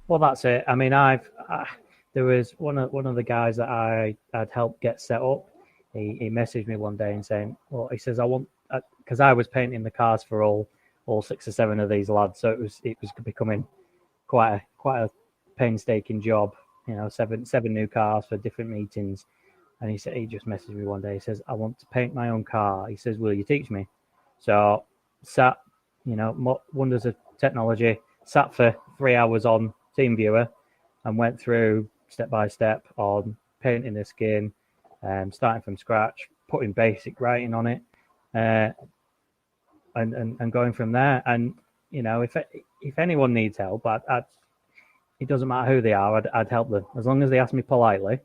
Well, that's it. I mean, there was one of the guys that I'd helped get set up. He messaged me one day and saying, well, he says, I want, because I was painting the cars for all 6 or 7 of these lads, so it was becoming quite a painstaking job. 7 new cars for different meetings. And he just messaged me one day. He says, I want to paint my own car. He says, will you teach me? So sat, wonders of technology, sat for 3 hours on TeamViewer and went through step by step on painting the skin, starting from scratch, putting basic writing on it, and going from there. And, if anyone needs help, it doesn't matter who they are, I'd help them. As long as they ask me politely,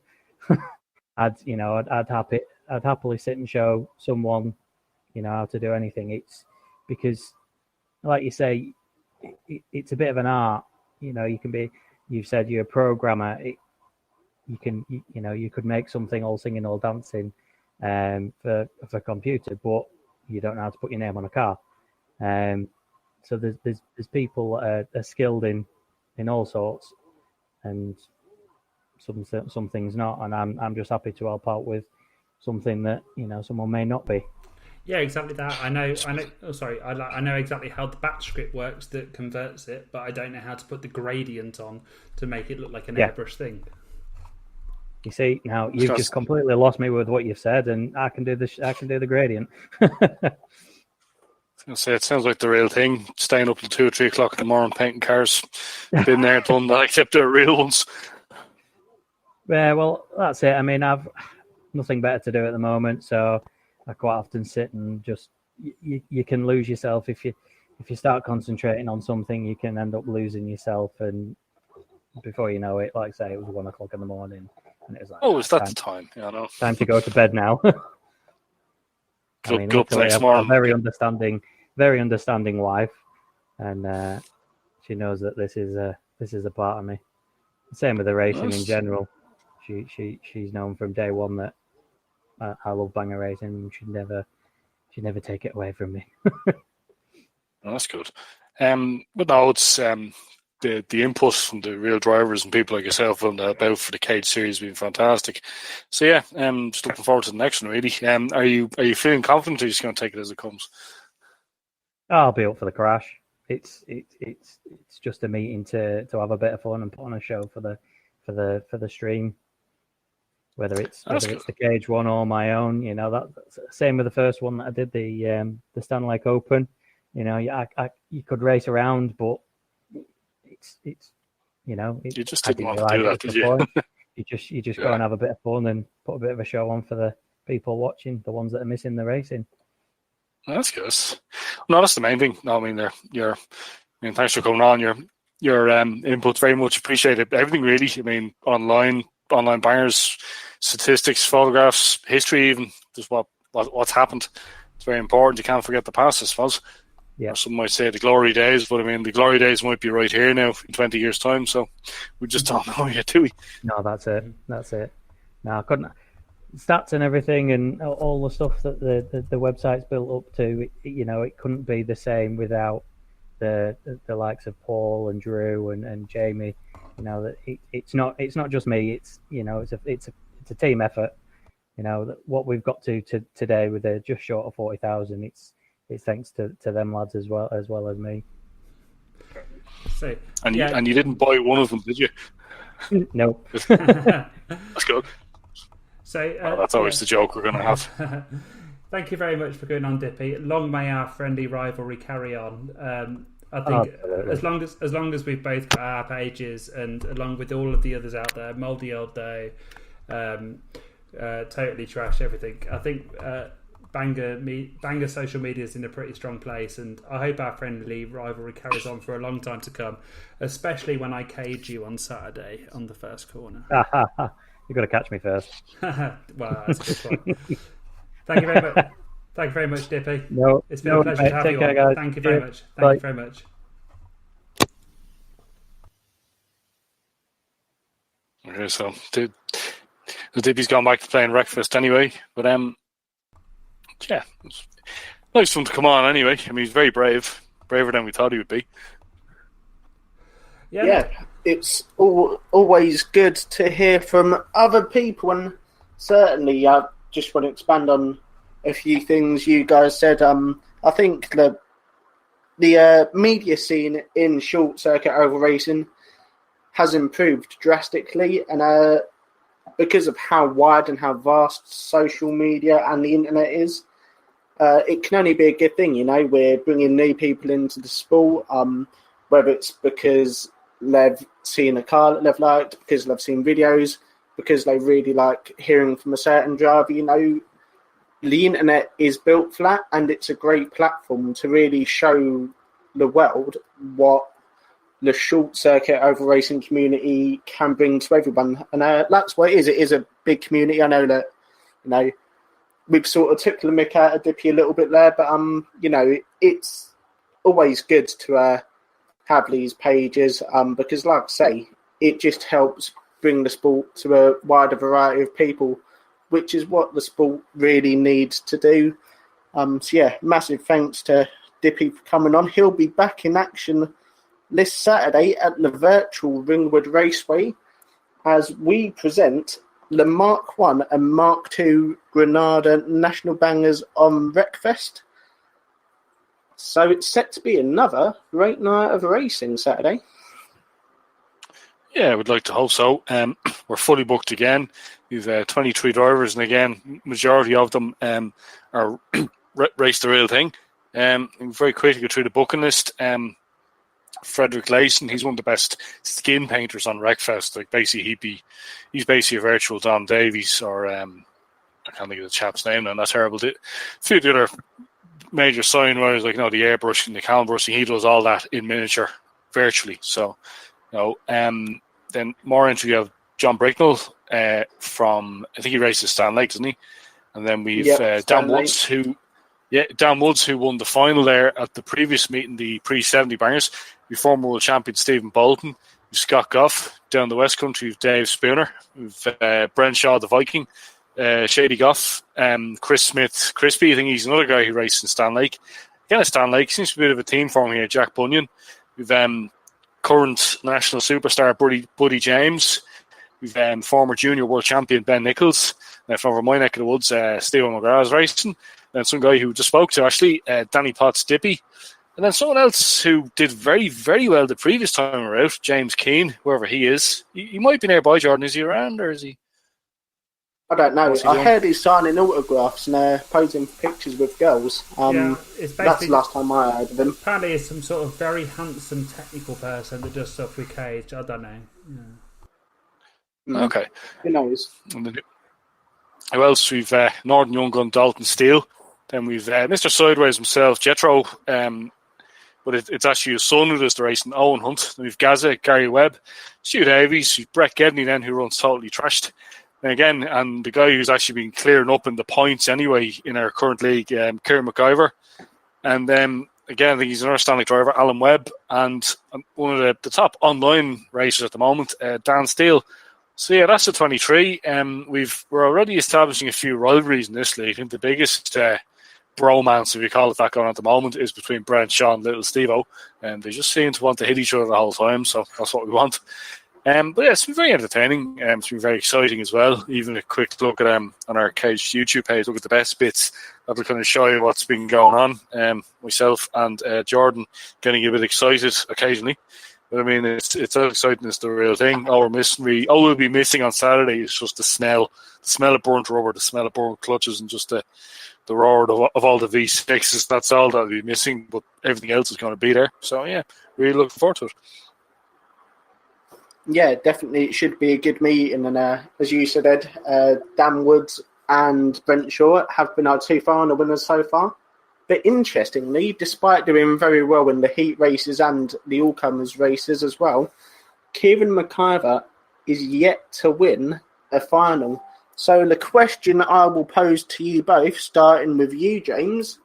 I'd happily sit and show someone, how to do anything. It's because, like you say, it's a bit of an art. You've said you're a programmer. You could make something all singing, all dancing, for computer, but you don't know how to put your name on a car. So there's people are skilled in all sorts, and some things not, and I'm just happy to help out with something that someone may not be. Yeah, exactly that. I know. Oh, sorry. I know exactly how the batch script works that converts it, but I don't know how to put the gradient on to make it look like an airbrush thing. You see, now you've just completely lost me with what you've said, and I can do the gradient. I'll say it sounds like the real thing. Staying up till 2 or 3 o'clock in the morning painting cars. Been there, done that, except they're real ones. Yeah, well, that's it. I mean, I've nothing better to do at the moment, so I quite often sit and just you can lose yourself if you start concentrating on something. You can end up losing yourself, and before you know it, like I say, it was 1 o'clock in the morning, and it was like, oh, is that the time? Yeah, I know. Time to go to bed now. Good next morning. A very understanding wife, and she knows that this is a part of me. Same with the racing in general. She's known from day one that I love banger racing, and she'd never take it away from me. That's good. But now it's the input from the real drivers and people like yourself on the about for the Cage series has been fantastic. So yeah, just looking forward to the next one. Really, are you feeling confident, or are you just going to take it as it comes? I'll be up for the crash. It's just a meeting to have a bit of fun and put on a show for the stream. Whether it's the Cage one or my own, that's same with the first one that I did, the Stanley Lake Open. You could race around, but it's you just didn't want to do that, did you? You just go and have a bit of fun and put a bit of a show on for the people watching, the ones that are missing the racing. That's good. No, that's the main thing. No, I mean, thanks for coming on. You're your input's very much appreciated. Everything really. I mean, online bangers, statistics, photographs, history, even just what's happened. It's very important. You can't forget the past, I suppose. Yeah. Or some might say the glory days, but I mean, the glory days might be right here now in 20 years' time. So we just don't know yet, do we? No, that's it. No, I couldn't. Stats and everything, and all the stuff that the website's built up to. It couldn't be the same without the likes of Paul and Drew and Jamie. That it's not just me. It's it's a team effort. What we've got to today with just short of 40,000. It's thanks to them lads as well as me. So, and you didn't buy one of them, did you? No. That's good. So that's always the joke we're going to have. Thank you very much for going on, Dippy. Long may our friendly rivalry carry on. I think as long as we've both got our pages, and along with all of the others out there, Mouldy Old Day, Totally Trash, everything. I think Banger social media is in a pretty strong place, and I hope our friendly rivalry carries on for a long time to come, especially when I cage you on Saturday on the first corner. You've got to catch me first. Well, that's a good point. Thank you very much. Thank you very much, Dippy. No, it's been a pleasure to have you on. Guys. Thank you very much. Thank you very much. Okay, so the Dippy's gone back to playing Wreckfest anyway, but yeah, it's nice for him to come on anyway. I mean, he's very braver than we thought he would be. Yeah, it's always good to hear from other people, and certainly I just want to expand on a few things you guys said. I think the media scene in short circuit oval racing has improved drastically, and because of how wide and how vast social media and the internet is, it can only be a good thing. We're bringing new people into the sport, whether it's because they've seen a car that they've liked, because they've seen videos, because they really like hearing from a certain driver. The internet is built flat, and it's a great platform to really show the world what the short circuit oval racing community can bring to everyone. And that's what it is. It is a big community. I know that, we've sort of took the mick out of Dippy a little bit there, but, it's always good to have these pages because, like I say, it just helps bring the sport to a wider variety of people, which is what the sport really needs to do. So, yeah, massive thanks to Dippy for coming on. He'll be back in action this Saturday at the virtual Ringwood Raceway as we present the Mark 1 and Mark 2 Granada National Bangers on Wreckfest. So it's set to be another great night of racing Saturday. Yeah, I would like to hope so. We're fully booked again. We've 23 drivers, and again, majority of them are race the real thing. Very quickly go through the booking list. Frederick Layson, he's one of the best skin painters on Wreckfest. Like basically, he's basically a virtual Dom Davies, or I can't think of the chap's name, and that's terrible. A few of the other major sign riders, like the airbrushing, the calm brushing, he does all that in miniature virtually. So, then more entry, you have John Bricknell from, I think he races Stan Lake, doesn't he? And then we've Dan Woods, who won the final there at the previous meeting, the pre-70 bangers. We former world champion Stephen Bolton, we've Scott Goff down the West Country, we've Dave Spooner, we've Brent Shaw the Viking, Shady Goff, Chris Smith, Crispy. I think he's another guy who races in Stan Lake. Again, at Stan Lake seems to be a bit of a team for him here. Jack Bunyan, we've current national superstar Buddy James. We've former junior world champion Ben Nichols. From over my neck of the woods, Stephen McGrath is racing. And some guy who just spoke to, actually, Danny Potts Dippy. And then someone else who did very, very well the previous time we were out, James Keane, whoever he is. He might be nearby, Jordan. Is he around, or is he? I don't know. I heard he's signing autographs and posing for pictures with girls. That's the last time I heard of him. Apparently he's some sort of very handsome technical person that does stuff with cage. I don't know. Okay. Who knows? Who else? We've Northern Young Gun Dalton Steele. Then we've Mr. Sideways himself, Jethro. but it's actually his son who does the racing, Owen Hunt. Then we've Gaza, Gary Webb, Stu Davies, Brett Gedney then, who runs Totally Trashed. And again, and the guy who's actually been clearing up in the points anyway in our current league, Kieran McIver. And then, again, I think he's another Stanley driver, Alan Webb, and one of the top online racers at the moment, Dan Steele. So, yeah, that's the 23. We're already establishing a few rivalries in this league. I think the biggest bromance, if you call it that, going on at the moment is between Brent, Sean, Little Steve-O. And they just seem to want to hit each other the whole time, so that's what we want. But yeah, it's been very entertaining. It's been very exciting as well. Even a quick look at on our Caged YouTube page, look at the best bits. That'll kind of show you what's been going on. Myself and Jordan getting a bit excited occasionally. But I mean, it's so exciting. It's the real thing. All we'll be missing on Saturday is just the smell of burnt rubber, the smell of burnt clutches, and just the roar of all the V6s. That's all that'll be missing. But everything else is going to be there. So yeah, really looking forward to it. Yeah, definitely. It should be a good meeting. And as you said, Ed, Dan Woods and Brent Shaw have been our two final winners so far. But interestingly, despite doing very well in the heat races and the all-comers races as well, Kieran McIver is yet to win a final. So the question I will pose to you both, starting with you, James,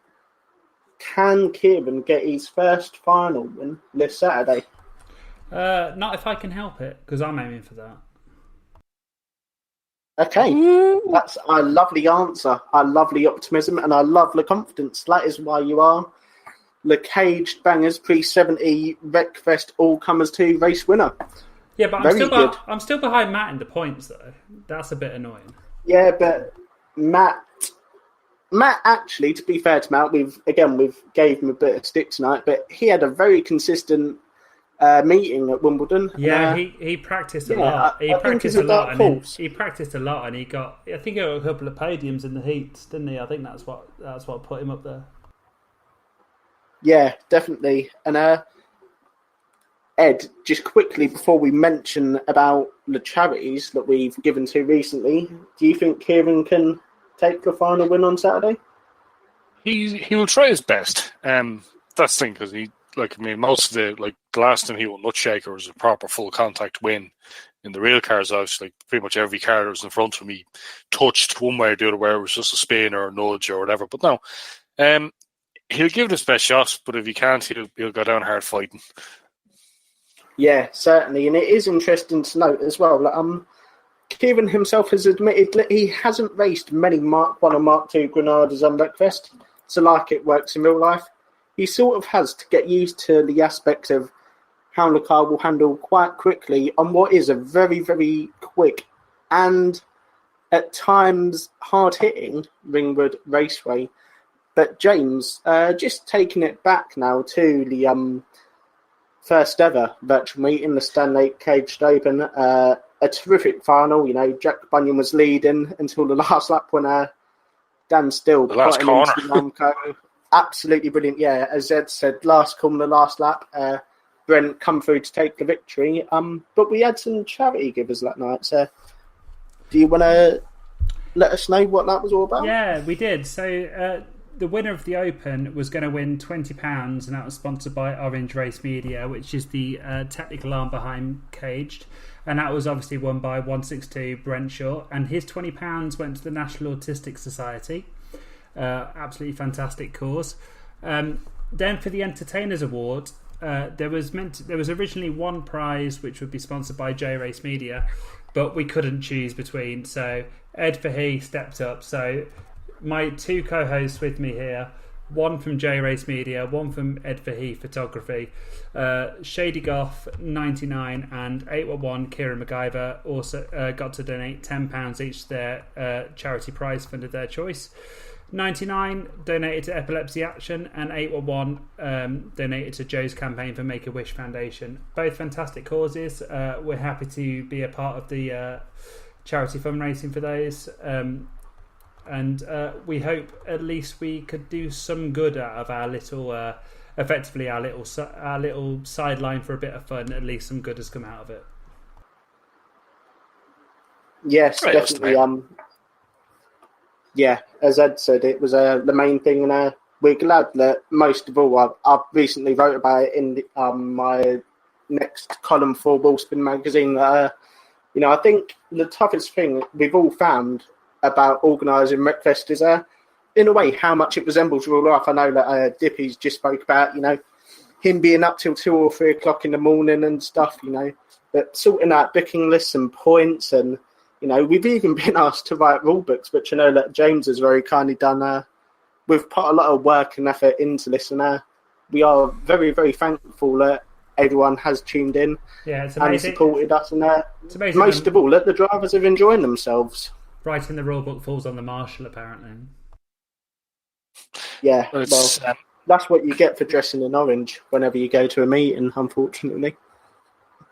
can Kieran get his first final win this Saturday? Not if I can help it, because I'm aiming for that. Okay, that's a lovely answer. I love the optimism and I love the confidence. That is why you are the Caged Bangers Pre-70 Wreckfest All-Comers 2 race winner. Yeah, but I'm still behind Matt in the points, though. That's a bit annoying. Yeah, but Matt actually, to be fair to Matt, we've gave him a bit of stick tonight, but he had a very consistent meeting at Wimbledon. Yeah, he practiced a lot. He practiced a lot, and he got. I think he got a couple of podiums in the heats, didn't he? I think that's what put him up there. Yeah, definitely. And Ed, just quickly before we mention about the charities that we've given to recently, do you think Kieran can take the final win on Saturday? He will try his best. That's the thing, because most of the last time he won Nutshaker was a proper full contact win. In the real cars, obviously, pretty much every car that was in front of me touched one way or the other, where it was just a spin or a nudge or whatever. But no, he'll give it his best shot. But if he can't, he'll go down hard fighting. Yeah, certainly, and it is interesting to note as well that Kieran himself has admitted that he hasn't raced many Mark 1 or Mark 2 Granadas on Wreckfest, so like it works in real life. He sort of has to get used to the aspect of how the car will handle quite quickly on what is a very, very quick and at times hard-hitting Ringwood Raceway. But James, just taking it back now to the first ever virtual meet in the Stanley Caged Open, a terrific final. Jack Bunyan was leading until the last lap when Dan Steele put him into the Namco. Absolutely brilliant. Yeah, as Ed said, last corner, last lap. Brent come through to take the victory. But we had some charity givers that night. So, do you want to let us know what that was all about? Yeah, we did. So, the winner of the Open was going to win £20, and that was sponsored by Orange Race Media, which is the technical arm behind Caged. And that was obviously won by 162 Brent Shaw. And his £20 went to the National Autistic Society. Absolutely fantastic cause. Then for the Entertainers Award, there was originally one prize which would be sponsored by J Race Media, but we couldn't choose between. So Ed Fahey stepped up. So my two co-hosts with me here, one from J Race Media, one from Ed Fahey Photography, Shady Goff 99 and 811 Kieran McIver also got to donate £10 each to their charity prize fund of their choice. 99 donated to Epilepsy Action, and 811 donated to Joe's campaign for Make-A-Wish Foundation. Both fantastic causes. We're happy to be a part of the charity fundraising for those, and we hope at least we could do some good out of our little, effectively our little sideline for a bit of fun. At least some good has come out of it. Yes, definitely. Yeah, as Ed said, it was the main thing, and we're glad that most of all, I've recently wrote about it in my next column for Wallspin magazine. I think the toughest thing we've all found about organising Wreckfest is, in a way, how much it resembles real life. I know that Dippy's just spoke about, him being up till 2 or 3 o'clock in the morning and stuff, but sorting out booking lists and points. And, we've even been asked to write rule books, which I know that James has very kindly done. We've put a lot of work and effort into this, and we are very, very thankful that everyone has tuned in and supported us. And it's amazing, most of all, that the drivers have enjoyed themselves. Writing the rule book falls on the marshal, apparently. Yeah, well, that's what you get for dressing in orange whenever you go to a meeting, unfortunately.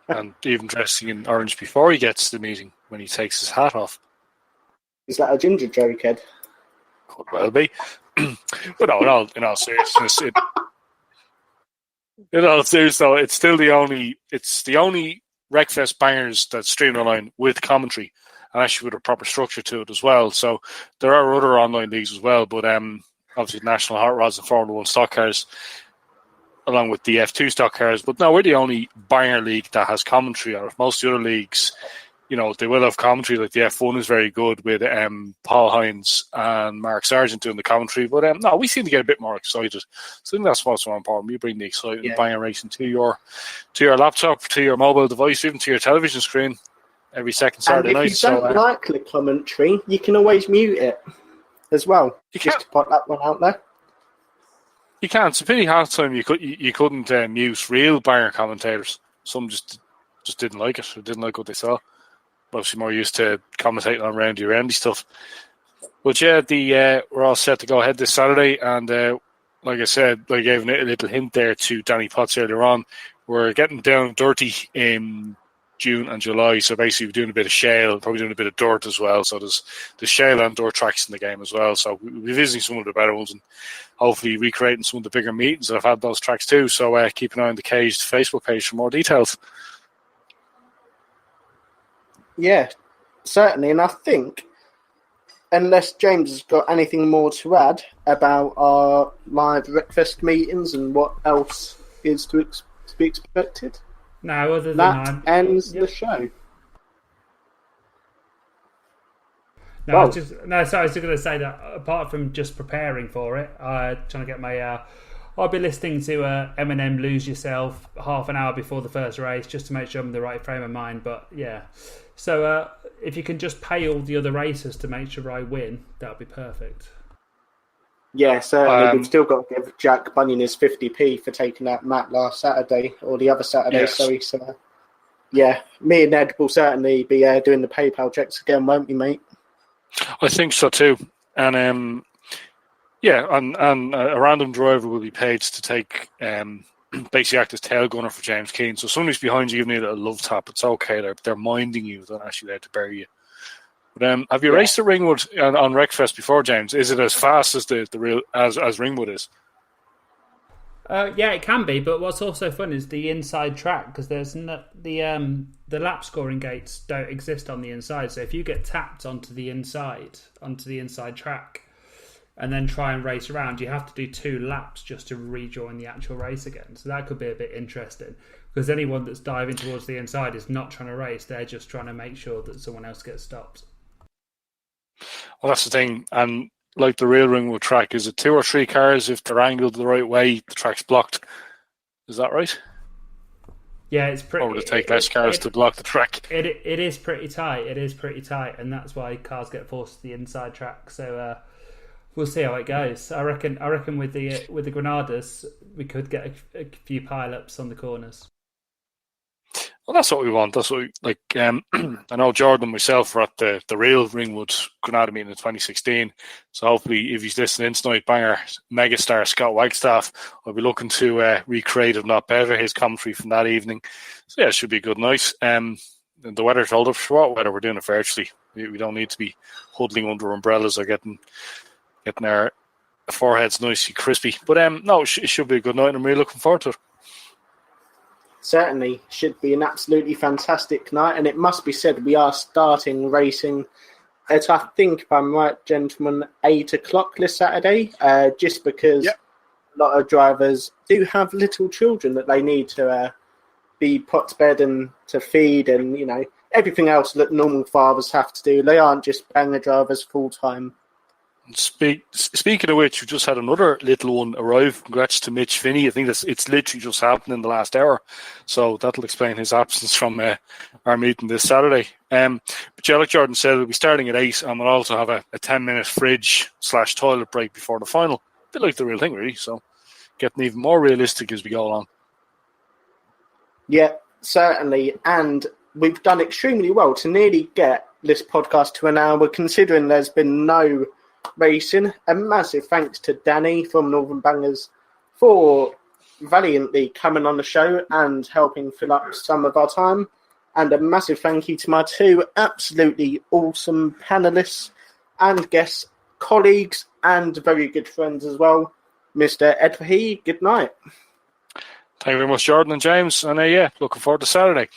And even dressing in orange before he gets to the meeting, when he takes his hat off. Is that a ginger joke, Ed? Could well be. But no, in all seriousness, it's still the only Wreckfest bangers that stream online with commentary, and actually with a proper structure to it as well. So there are other online leagues as well, but obviously National Hot Rods and Formula 1 stock cars, along with the F2 stock cars. But no, we're the only banger league that has commentary. Or most of the other leagues, they will have commentary. Like the F1 is very good with Paul Hines and Mark Sargent doing the commentary. But no, we seem to get a bit more excited. So I think that's what's more important. You bring the exciting banger racing to your laptop, to your mobile device, even to your television screen every second Saturday night. And if you don't like the commentary, you can always mute it as well. Just to put that one out there. You can. It's a pity half the time you couldn't mute real banger commentators. Some just didn't like it or didn't like what they saw. Mostly more used to commentating on roundy stuff. But yeah, we're all set to go ahead this Saturday, and like I said, I gave a little hint there to Danny Potts earlier on. We're getting down dirty in June and July, so basically we're doing a bit of shale, probably doing a bit of dirt as well. So there's shale and dirt tracks in the game as well. So we'll be visiting some of the better ones and hopefully recreating some of the bigger meetings that have had those tracks too. So keep an eye on the Caged Facebook page for more details. Yeah, certainly. And I think, unless James has got anything more to add about our live Wreckfest meetings and what else is to be expected, no, other than that ends the show. No, I was just going to say that apart from just preparing for it, trying to get my... I'll be listening to Eminem Lose Yourself half an hour before the first race just to make sure I'm in the right frame of mind. But yeah, so if you can just pay all the other racers to make sure I win, that would be perfect. Yeah, certainly. We've still got to give Jack Bunyan his 50p for taking out Matt last Saturday, or the other Saturday, yes. Sorry. So, yeah, me and Ed will certainly be doing the PayPal checks again, won't we, mate? I think so too. And and a random driver will be paid to take basically act as tail gunner for James Keane. So somebody's behind you giving you a little love tap. It's okay. They're minding you. They're not actually there to bury you. But have you raced at Ringwood on Wreckfest before, James? Is it as fast as the real as Ringwood is? Yeah, it can be. But what's also fun is the inside track, because there's the lap scoring gates don't exist on the inside. So if you get tapped onto the inside track, and then try and race around, you have to do 2 laps just to rejoin the actual race again. So that could be a bit interesting, because anyone that's diving towards the inside is not trying to race. They're just trying to make sure that someone else gets stopped. Well, that's the thing. And like the real Ringwood track, is it 2 or 3 cars? If they're angled the right way, the track's blocked. Is that right? Yeah, it's pretty... Or would it take less cars to block the track? It is pretty tight. It is pretty tight, and that's why cars get forced to the inside track. So... we'll see how it goes. I reckon with the Granadas, we could get a few pile-ups on the corners. Well, that's what we want. That's what I know Jordan and myself were at the real Ringwood Granada meeting in 2016. So hopefully, if he's listening tonight, banger megastar Scott Wagstaff, I'll be looking to recreate, if not better, his commentary from that evening. So yeah, it should be a good night. And the weather's held up for what weather. We're doing it virtually. We don't need to be huddling under umbrellas or getting our foreheads nicely crispy. But no, it should be a good night, and I'm really looking forward to it. Certainly should be an absolutely fantastic night, and it must be said we are starting racing at, I think, if I'm right, gentlemen, 8 o'clock this Saturday, just because Yep. a lot of drivers do have little children that they need to be put to bed and to feed and, everything else that normal fathers have to do. They aren't just banger drivers full time. Speaking of which, we just had another little one arrive. Congrats to Mitch Finney. I think it's literally just happened in the last hour. So that'll explain his absence from our meeting this Saturday. But yeah, like Jordan said, we'll be starting at 8 and we'll also have a 10-minute fridge/toilet break before the final. A bit like the real thing, really. So getting even more realistic as we go along. Yeah, certainly. And we've done extremely well to nearly get this podcast to an hour, considering there's been no racing. A massive thanks to Danny from Northern Bangers for valiantly coming on the show and helping fill up some of our time. And a massive thank you to my 2 absolutely awesome panelists and guests, colleagues, and very good friends as well. Mr. Ed Fahey, good night. Thank you very much, Jordan and James. And looking forward to Saturday.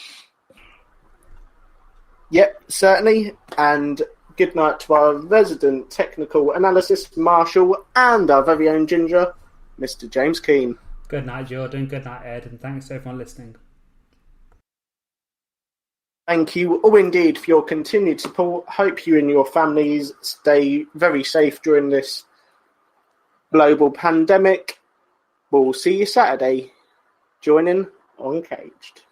Yep, certainly. And good night to our resident technical analysis Marshall and our very own Ginger, Mr. James Keane. Good night, Jordan. Good night, Ed. And thanks to everyone listening. Thank you all indeed for your continued support. Hope you and your families stay very safe during this global pandemic. We'll see you Saturday. Join in on Caged.